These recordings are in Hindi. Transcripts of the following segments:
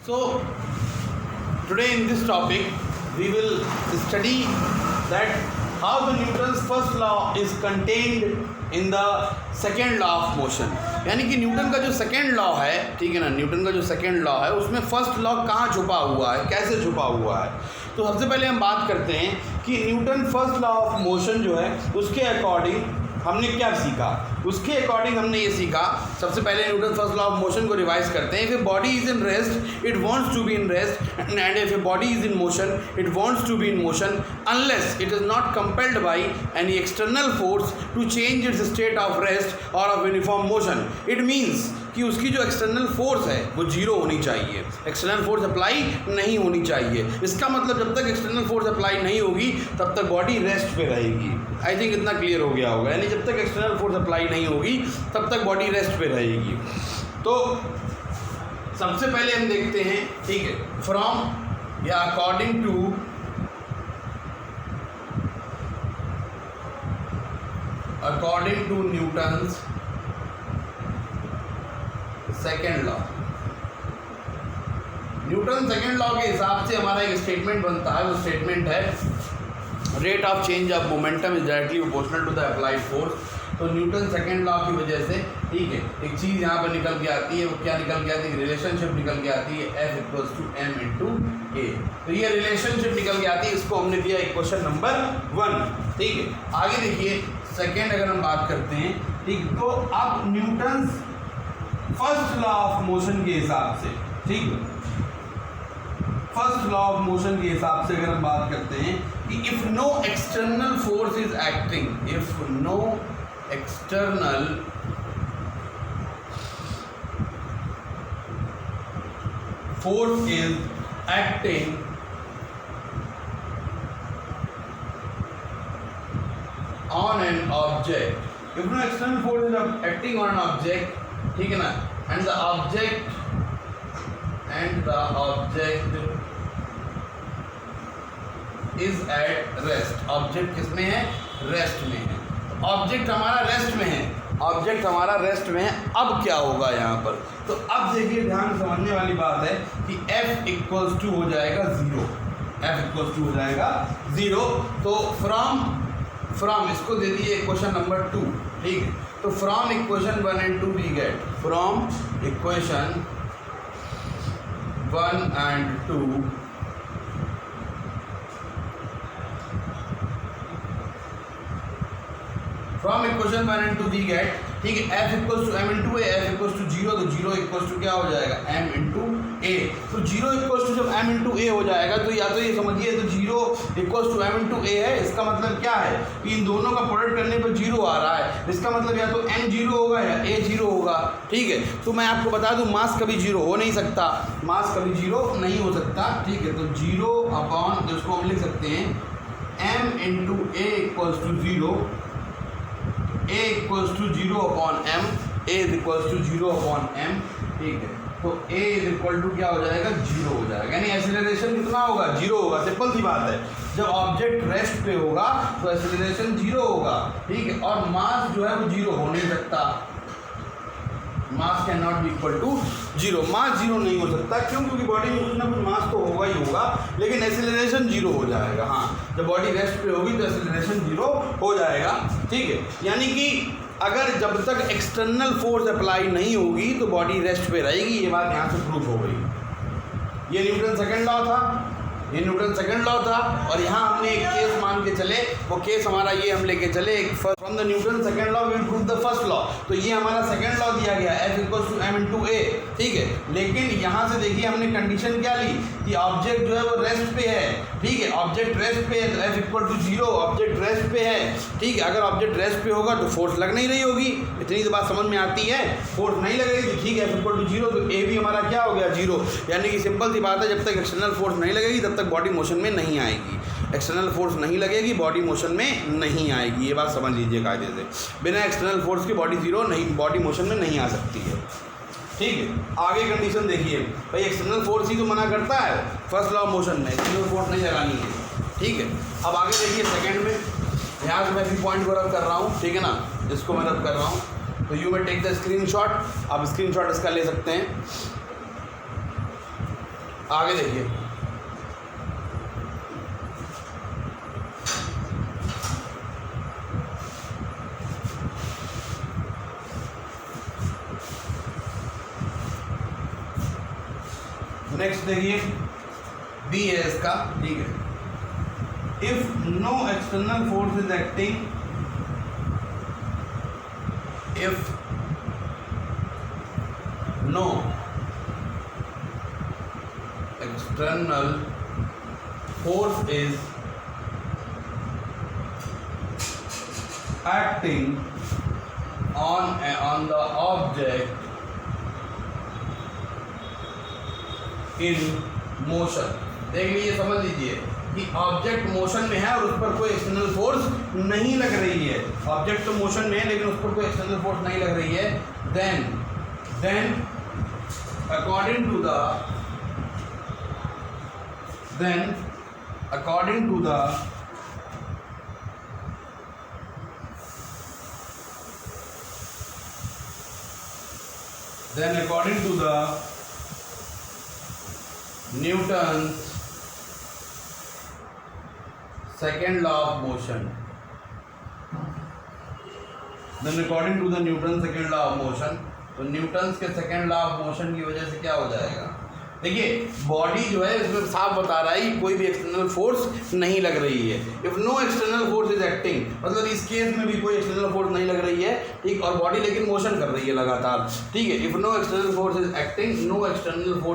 So today in this topic we will study that how the Newton's first law is contained in the second law of motion. यानी कि न्यूटन का जो सेकेंड लॉ है, ठीक है ना, न्यूटन का जो सेकेंड लॉ है उसमें फर्स्ट लॉ कहाँ छुपा हुआ है, कैसे छुपा हुआ है। तो सबसे पहले हम बात करते हैं कि Newton first law of motion जो है उसके अकॉर्डिंग हमने क्या सीखा। उसके अकॉर्डिंग हमने ये सीखा, सबसे पहले Newton first law of motion को रिवाइज करते हैं। If a body is in rest it wants to be in rest and if a body is in motion it wants to be in motion unless it is not compelled by any external force to change its state of rest और of uniform motion. It means कि उसकी जो एक्सटर्नल फोर्स है वो जीरो होनी चाहिए, एक्सटर्नल फोर्स अप्लाई नहीं होनी चाहिए। इसका मतलब जब तक एक्सटर्नल फोर्स अप्लाई नहीं होगी तब तक बॉडी रेस्ट पे रहेगी। आई थिंक इतना क्लियर हो गया होगा, यानी जब तक एक्सटर्नल फोर्स अप्लाई नहीं होगी तब तक बॉडी रेस्ट पे रहेगी। तो सबसे पहले हम देखते हैं, ठीक है, फ्रॉम या according to Newton's second law. Newton second law के हिसाब से हमारा एक स्टेटमेंट बनता है, वो स्टेटमेंट है rate of change of momentum is directly proportional to the applied force. तो न्यूटन सेकेंड लॉ की वजह से, ठीक है, एक चीज़ यहाँ पर निकल के आती है, वो क्या निकल के आती है, रिलेशनशिप निकल के आती है F=m/a। तो ये रिलेशनशिप निकल के आती है, इसको हमने दिया इक्वेशन नंबर 1, ठीक है। आगे देखिए सेकेंड अगर हम बात करते हैं, ठीक, तो अब Newton first law of motion के हिसाब से, ठीक है, फर्स्ट लॉ ऑफ मोशन के हिसाब से अगर हम बात करते हैं कि if no external force is acting, if no external force is acting on an object, if no external force is acting on an object, ठीक है ना, and the object is at rest. Object किसमें है? रेस्ट में है। ऑब्जेक्ट हमारा रेस्ट में है, ऑब्जेक्ट हमारा रेस्ट में है। अब क्या होगा यहाँ पर? तो अब देखिए, ध्यान समझने वाली बात है कि F हो जाएगा 0, F हो जाएगा 0। तो फ्रॉम इसको दे दिए इक्वेशन नंबर 2, ठीक है। तो from equation 1 and 2 we get, from equation 1 and 2 from equation 1 and 2 we get, ठीक है, F=m/a, F=0, तो 0 क्या हो जाएगा? m/a। तो 0 जब m/a हो जाएगा तो या तो ये समझिए, तो 0 m/a है, इसका मतलब क्या है कि इन दोनों का प्रोडक्ट करने पर 0 आ रहा है। इसका मतलब या तो m 0 होगा या a 0 होगा, ठीक है। तो मैं आपको बता दूं, मास कभी 0 हो नहीं सकता, मास कभी 0 नहीं हो सकता, ठीक है। तो 0 जिसको हम लिख सकते हैं m/a=0, a=0/m, a=0/m, ठीक है। तो a क्या हो जाएगा? 0 हो जाएगा, यानी एक्सीलरेशन कितना होगा? 0 होगा। सिंपल सी बात है, जब ऑब्जेक्ट रेस्ट पे होगा तो एक्सीलरेशन 0 होगा, ठीक है। और मास जो है वो 0 हो नहीं सकता, mass can not be equal to 0। Mass 0 नहीं हो सकता, क्यों? क्योंकि बॉडी में कुछ ना कुछ मास तो होगा ही होगा, लेकिन एक्सीलरेशन 0 हो जाएगा। हाँ, जब बॉडी रेस्ट पे होगी तो एक्सीलरेशन 0 हो जाएगा, ठीक है। यानी कि अगर जब तक एक्सटर्नल फोर्स अप्लाई नहीं होगी तो बॉडी रेस्ट पे रहेगी। ये बात यहाँ से प्रूफ हो गई। ये न्यूटन सेकेंड लॉ था, ये न्यूटन सेकेंड लॉ था। और यहाँ हमने एक केस मान के चले, वो केस हमारा ये हम लेके चले, from the Newton second law we will prove the first law. तो ये हमारा सेकेंड लॉ दिया गया F=m/a, ठीक है। लेकिन यहाँ से देखिए हमने कंडीशन क्या ली कि ऑब्जेक्ट जो है वो रेस्ट पे है, ठीक है। ऑब्जेक्ट रेस्ट पे है तो F=0, ऑब्जेक्ट रेस्ट पे है, ठीक है। अगर ऑब्जेक्ट रेस्ट पे होगा तो फोर्स लग नहीं रही होगी, इतनी तो बात समझ में आती है। फोर्स नहीं लग रही थी, ठीक है, F=0, तो a भी हमारा क्या हो गया? 0। यानी कि सिंपल सी बात है, जब तक एक्सटर्नल फोर्स नहीं लगेगी तब तक बॉडी मोशन में नहीं आएगी। एक्सटर्नल फोर्स नहीं लगेगी, बॉडी मोशन में नहीं आएगी। ये बात समझ लीजिए कायदे से, बिना एक्सटर्नल फोर्स के बॉडी मोशन में नहीं आ सकती है, ठीक है। आगे कंडीशन देखिए भाई, एक्सटर्नल फोर्स ही तो मना करता है फर्स्ट लॉ ऑफ मोशन में, एक्सटर्नल फोर्स नहीं लगानी है, ठीक है। अब आगे देखिए सेकेंड में, यहाँ से मैं भी पॉइंट को रब कर रहा हूँ, ठीक है ना, इसको मैं रब कर रहा हूँ। तो यू में टेक द स्क्रीनशॉट, आप स्क्रीनशॉट इसका ले सकते हैं। आगे देखिए, नेक्स्ट देखिए बी है इसका, ठीक है। If no external force is acting, if no external force is acting on the object in motion, देख लीजिए, समझ लीजिए कि ऑब्जेक्ट मोशन में है और उस पर कोई एक्सटर्नल फोर्स नहीं लग रही है। ऑब्जेक्ट तो मोशन में है लेकिन उस पर कोई एक्सटर्नल फोर्स नहीं लग रही है। Then according to the Newton's second law of motion, तो न्यूटन्स के सेकेंड लॉ ऑफ मोशन की वजह से क्या हो जाएगा, देखिए बॉडी जो है इसमें साफ बता रहा है कि कोई भी एक्सटर्नल फोर्स नहीं लग रही है। If no external force is acting, मतलब इस केस में भी कोई एक्सटर्नल फोर्स नहीं लग रही है, ठीक, और बॉडी लेकिन मोशन कर रही है लगातार, ठीक है। If no external force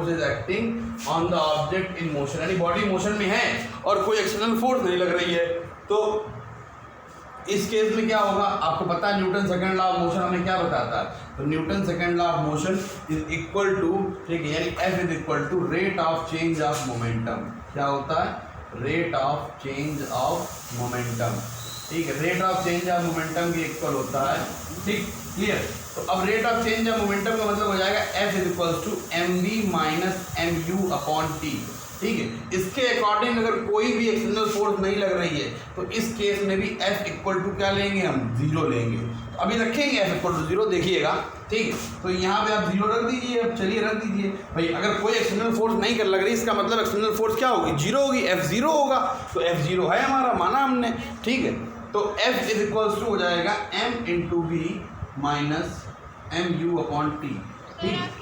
is acting on the object in motion, यानी बॉडी मोशन में है और कोई एक्सटर्नल फोर्स नहीं लग रही है, तो इस केस में क्या होगा, आपको पता है Newton second law of motion हमें क्या बताता है, तो Newton second law of motion is equal to, ठीक है, यानी F is equal to rate of change of momentum. क्या होता है, rate of change of momentum, ठीक है, rate of change of momentum के इक्वल होता है, ठीक, क्लियर। तो अब rate of change of momentum का मतलब हो जाएगा F is equal to mv minus mu upon t, ठीक है। इसके अकॉर्डिंग अगर कोई भी एक्सटर्नल फोर्स नहीं लग रही है तो इस केस में भी F इक्वल टू क्या लेंगे, हम 0 लेंगे। तो अभी रखेंगे F इक्वल टू 0, देखिएगा, ठीक है। तो यहाँ पे आप 0 रख दीजिए, अब चलिए रख दीजिए भाई, अगर कोई एक्सटर्नल फोर्स नहीं कर लग रही, इसका मतलब एक्सटर्नल फोर्स क्या होगी, 0 होगी, F 0 होगा, तो F 0 है हमारा, माना हमने, ठीक है। तो F इज इक्वल टू हो जाएगा m into v minus mu upon t, ठीक है।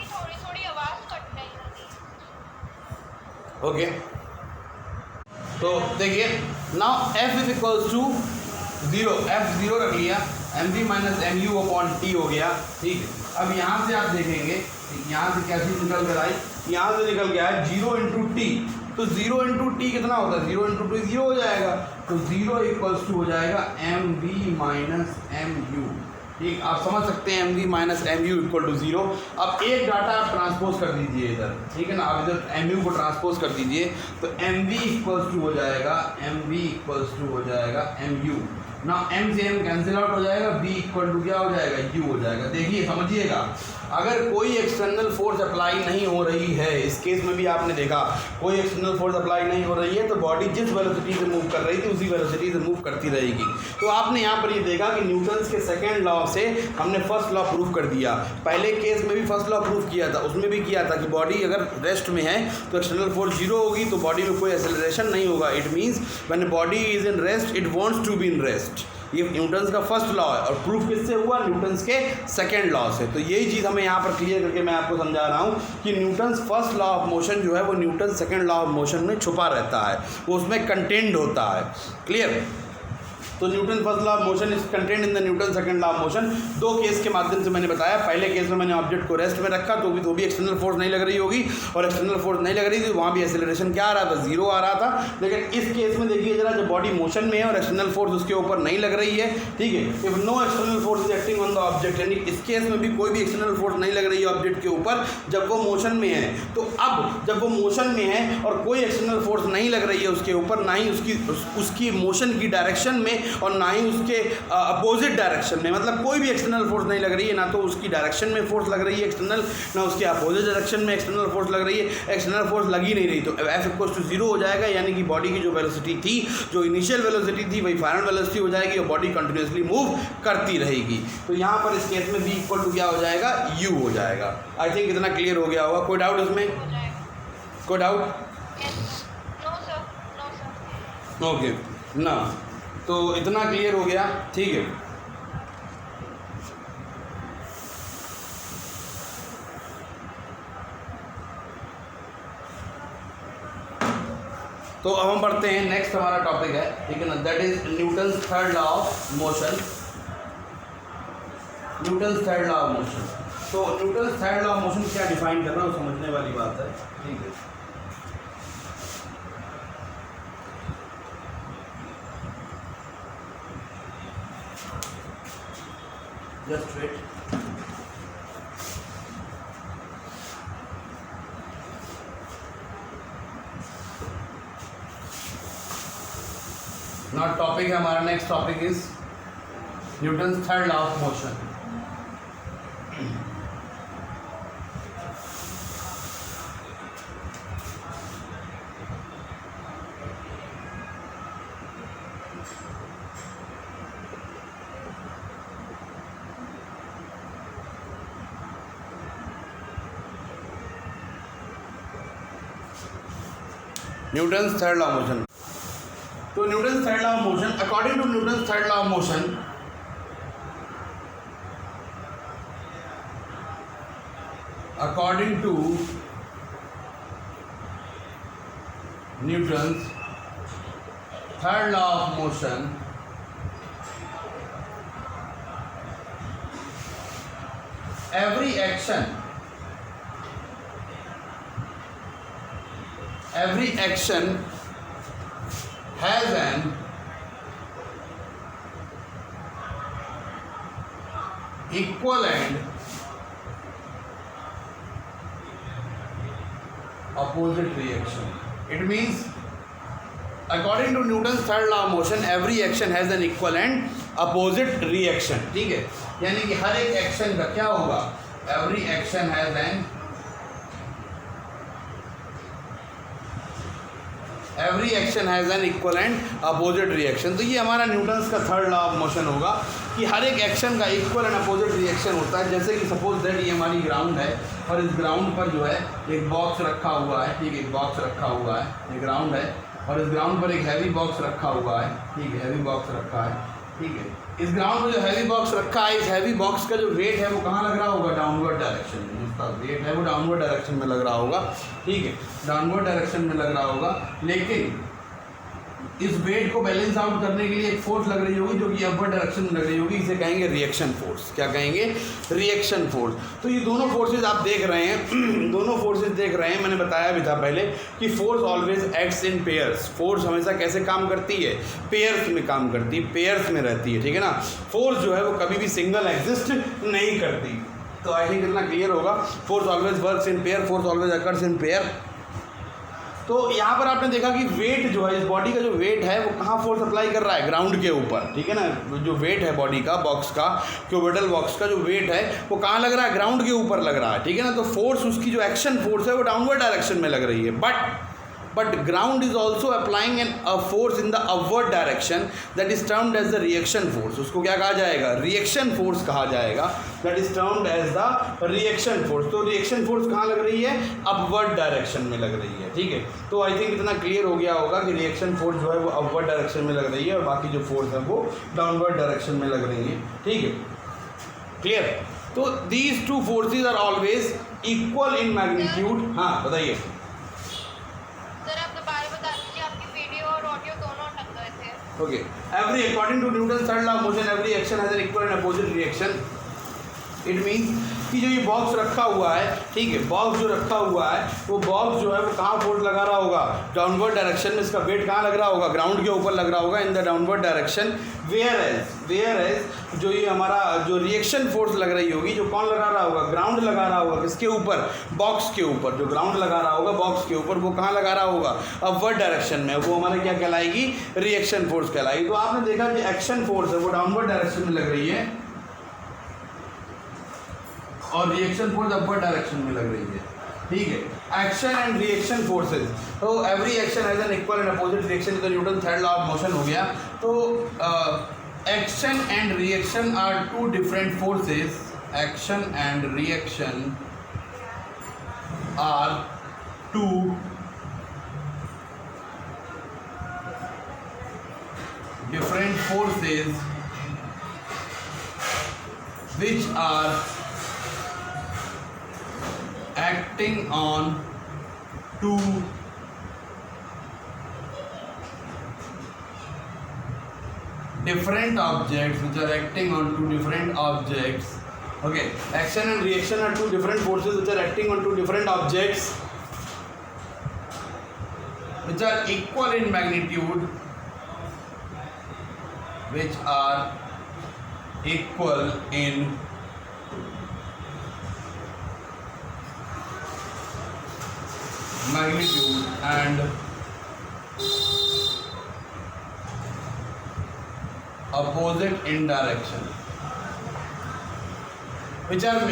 ओके, तो देखिए now F is equals to 0, F 0 रख लिया, mv minus mu upon t हो गया, ठीक है। अब यहाँ से आप देखेंगे, यहाँ से क्या चीज़ निकल कर आई, यहाँ से निकल गया है 0 इंटू टी, तो 0 इंटू टी कितना होता है, 0 इंटू टी 0 हो जाएगा, तो 0 इक्वल्स टू हो जाएगा mv माइनस mu, ठीक, आप समझ सकते हैं mv minus mu equal to 0। अब एक डाटा आप ट्रांसपोज कर दीजिए इधर, ठीक है ना, आप इधर mu को ट्रांसपोज कर दीजिए, तो mv इक्वल्स टू हो जाएगा mu ना, m से m कैंसिल आउट हो जाएगा, b इक्वल टू क्या हो जाएगा, u हो जाएगा। देखिए समझिएगा, अगर कोई एक्सटर्नल फोर्स अप्लाई नहीं हो रही है, इस केस में भी आपने देखा कोई एक्सटर्नल फोर्स अप्लाई नहीं हो रही है, तो बॉडी जिस वेलोसिटी से मूव कर रही थी उसी वेलोसिटी से मूव करती रहेगी। तो आपने यहाँ पर ये देखा कि न्यूटन्स के सेकेंड लॉ से हमने फर्स्ट लॉ प्रूफ कर दिया। पहले केस में भी फर्स्ट लॉ प्रूफ किया था, उसमें भी किया था कि बॉडी अगर रेस्ट में है तो एक्सटर्नल फोर्स 0 होगी, तो बॉडी में कोई एक्सेलरेशन नहीं होगा। It means when body is in rest it wants to be in rest. ये न्यूटन्स का फर्स्ट लॉ है और प्रूफ किससे हुआ, न्यूटन्स के सेकेंड लॉ से। तो यही चीज़ हमें यहाँ पर क्लियर करके मैं आपको समझा रहा हूँ कि Newton's first law of motion जो है वो Newton's second law of motion में छुपा रहता है, वो उसमें कंटेंड होता है। क्लियर, तो Newton first law of motion is content in the Newton second law of motion. दो केस के माध्यम से मैंने बताया, पहले केस में मैंने ऑब्जेक्ट को रेस्ट में रखा तो भी एक्सटर्नल फोर्स नहीं लग रही होगी, और एक्सटर्नल फोर्स नहीं लग रही थी वहाँ भी एक्सेलरेशन क्या आ रहा था, 0 आ रहा था। लेकिन इस केस में देखिए जरा, जब बॉडी मोशन में है और एक्सटर्नल फोर्स उसके ऊपर नहीं लग रही है, ठीक है, if no external force is acting on the object, यानी इस केस में भी कोई भी एक्सटर्नल फोर्स नहीं लग रही है ऑब्जेक्ट के ऊपर जब वो मोशन में है। तो अब जब वो मोशन में है और कोई एक्सटर्नल फोर्स नहीं लग रही है उसके ऊपर, ना ही उसकी मोशन की डायरेक्शन में और ना ही के अपोजिट डायरेक्शन में, मतलब कोई भी एक्सटर्नल फोर्स नहीं लग रही है, ना तो उसकी डायरेक्शन में फोर्स लग रही है एक्सटर्नल, ना उसके अपोजिट डायरेक्शन में एक्सटर्नल फोर्स लग रही है, एक्सटर्नल फोर्स लगी नहीं रही, तो F इक्वल टू 0 हो जाएगा। यानी कि बॉडी की जो वेलोसिटी थी, जो इनिशियल वेलोसिटी थी, वही फाइनल वेलोसिटी हो जाएगी और बॉडी कंटिन्यूसली मूव करती रहेगी। तो यहाँ पर इस केस में B इक्वल टू क्या हो जाएगा, U हो जाएगा। आई थिंक इतना क्लियर हो गया होगा, कोई डाउट इसमें? कोई doubt? No sir, no sir. Okay ना, तो इतना क्लियर हो गया, ठीक है। तो अब हम पढ़ते हैं, नेक्स्ट हमारा टॉपिक है, ठीक है ना, that is Newton's third law of motion. Newton's third law of motion. तो Newton's third law of motion क्या डिफाइन कर रहा हूँ, समझने वाली बात है, ठीक है। Just wait. ना टॉपिक है हमारा, next topic is Newton's third law of motion. Newton's third law of motion. तो Newton's third law of motion, according to Newton's third law of motion, according to Newton's third law of motion, every action has an equivalent opposite reaction. It means according to Newton's third law of motion, every action has an equivalent opposite reaction, ठीक है। यानी कि हर एक एक्शन का क्या होगा, every action has an equivalent opposite reaction। तो ये हमारा न्यूटन्स का थर्ड लॉ ऑफ मोशन होगा कि हर एक एक्शन का इक्वल एंड अपोजिट रिएक्शन होता है। जैसे कि सपोज दैट ये हमारी ग्राउंड है और इस ग्राउंड पर जो है एक बॉक्स रखा हुआ है, ठीक है, एक बॉक्स रखा हुआ है, ये ग्राउंड है और इस ग्राउंड पर एक हैवी बॉक्स रखा हुआ है, ठीक है, हैवी बॉक्स रखा है, ठीक है। इस ग्राउंड पर जो हैवी बॉक्स रखा है, इस हैवी बॉक्स का जो वेट है वो कहाँ लग रहा होगा, डाउनवर्ड डायरेक्शन में। उसका वेट है वो डाउनवर्ड डायरेक्शन में लग रहा होगा, ठीक है, डाउनवर्ड डायरेक्शन में लग रहा होगा। लेकिन इस वेट को बैलेंस आउट करने के लिए एक फोर्स लग रही होगी जो कि अपवर्ड डायरेक्शन में लग रही होगी, इसे कहेंगे रिएक्शन फोर्स। क्या कहेंगे, रिएक्शन फोर्स। तो ये दोनों फोर्सेज आप देख रहे हैं, दोनों फोर्सेज देख रहे हैं। मैंने बताया भी था पहले कि force always acts in pairs. Force हमेशा कैसे काम करती है, पेयर्स में काम करती है, पेयर्स में रहती है, ठीक है ना। फोर्स जो है वो कभी भी सिंगल एग्जिस्ट नहीं करती। तो आई थिंक इतना क्लियर होगा। Force always works in pair, force always occurs in pair. तो यहाँ पर आपने देखा कि वेट जो है, इस बॉडी का जो वेट है वो कहाँ फोर्स अप्लाई कर रहा है, ग्राउंड के ऊपर, ठीक है ना। जो वेट है बॉडी का, बॉक्स का, क्यूबिटल बॉक्स का जो वेट है वो कहाँ लग रहा है, ग्राउंड के ऊपर लग रहा है, ठीक है ना। तो फोर्स, उसकी जो एक्शन फोर्स है वो डाउनवर्ड डायरेक्शन में लग रही है। But ground is also applying a force in the upward direction that is termed as the reaction force। उसको क्या कहा जाएगा, रिएक्शन फोर्स कहा जाएगा, that is termed as the reaction force। तो रिएक्शन फोर्स कहाँ लग रही है, अपवर्ड डायरेक्शन में लग रही है, ठीक है। तो आई थिंक इतना क्लियर हो गया होगा कि रिएक्शन फोर्स जो है वो अपवर्ड डायरेक्शन में लग रही है और बाकी जो फोर्स है वो डाउनवर्ड डायरेक्शन में लग रही है, ठीक है, क्लियर। तो these two forces are always equal in magnitude. हाँ बताइए। Okay. According to Newton's third law of motion, every action has an equal and opposite reaction. It means कि जो ये बॉक्स रखा हुआ है, ठीक है, बॉक्स जो रखा हुआ है वो बॉक्स जो है वो कहाँ फोर्स लगा रहा होगा, डाउनवर्ड डायरेक्शन में। इसका वेट कहाँ लग रहा होगा, ग्राउंड के ऊपर लग रहा होगा, in the downward direction. Whereas जो ये हमारा जो रिएक्शन फोर्स लग रही होगी, जो कौन लगा रहा होगा, ग्राउंड लगा रहा होगा, किसके ऊपर, बॉक्स के ऊपर। जो ग्राउंड लगा रहा होगा बॉक्स के ऊपर वो कहाँ लगा रहा होगा, अपवर्ड डायरेक्शन में। वो हमारे क्या कहलाएगी, रिएक्शन फोर्स कहलाएगी। तो आपने देखा कि एक्शन फोर्स है वो डाउनवर्ड डायरेक्शन में लग रही है और रिएक्शन फोर्स अपवर्ड डायरेक्शन में लग रही है, ठीक है। एक्शन एंड रिएक्शन फोर्सेज, तो every action has an equal and opposite reaction. तो Newton third law of motion हो गया। तो action and reaction are two different forces. Action and reaction are two forces which are acting on two different objects, which are acting on two different objects. Okay, action and reaction are two different forces which are acting on two different objects, which are equal in magnitude, which are equal in magnitude and opposite in direction, which are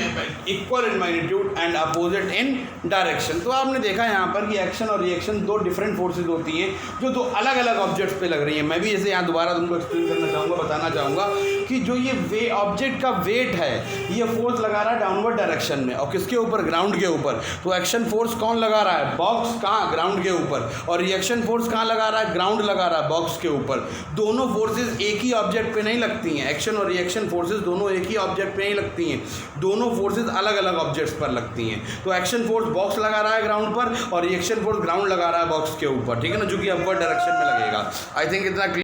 equal in magnitude and opposite in direction. तो आपने देखा यहाँ पर कि एक्शन और रिएक्शन दो डिफरेंट फोर्सेज होती हैं जो दो अलग अलग ऑब्जेक्ट्स पे लग रही हैं. मैं भी इसे यहाँ दोबारा तुमको एक्सप्लेन करना चाहूँगा, बताना चाहूँगा कि जो ये ऑब्जेक्ट का वेट है ये फोर्स लगा रहा है डाउनवर्ड डायरेक्शन में, और किसके ऊपर? ग्राउंड के ऊपर. तो एक्शन फोर्स कौन लगा रहा है? बॉक्स. कहाँ? ग्राउंड के ऊपर. और रिएक्शन फोर्स कहाँ लगा रहा है? ग्राउंड लगा रहा है, बॉक्स के ऊपर. दोनों फोर्सेज एक ही ऑब्जेक्ट पे नहीं लगती हैं. एक्शन और रिएक्शन फोर्सेज दोनों एक ही ऑब्जेक्ट पे नहीं लगती हैं, दोनों फोर्सेज अलग अलग ऑब्जेक्ट्स पर लगती हैं. तो एक्शन फोर्स बॉक्स लगा रहा है ग्राउंड पर और रिएक्शन फोर्स ग्राउंड लगा रहा है बॉक्स के ऊपर. ठीक है ना, जो कि अपवर्ड डायरेक्शन में लगेगा. आई थिंक इतना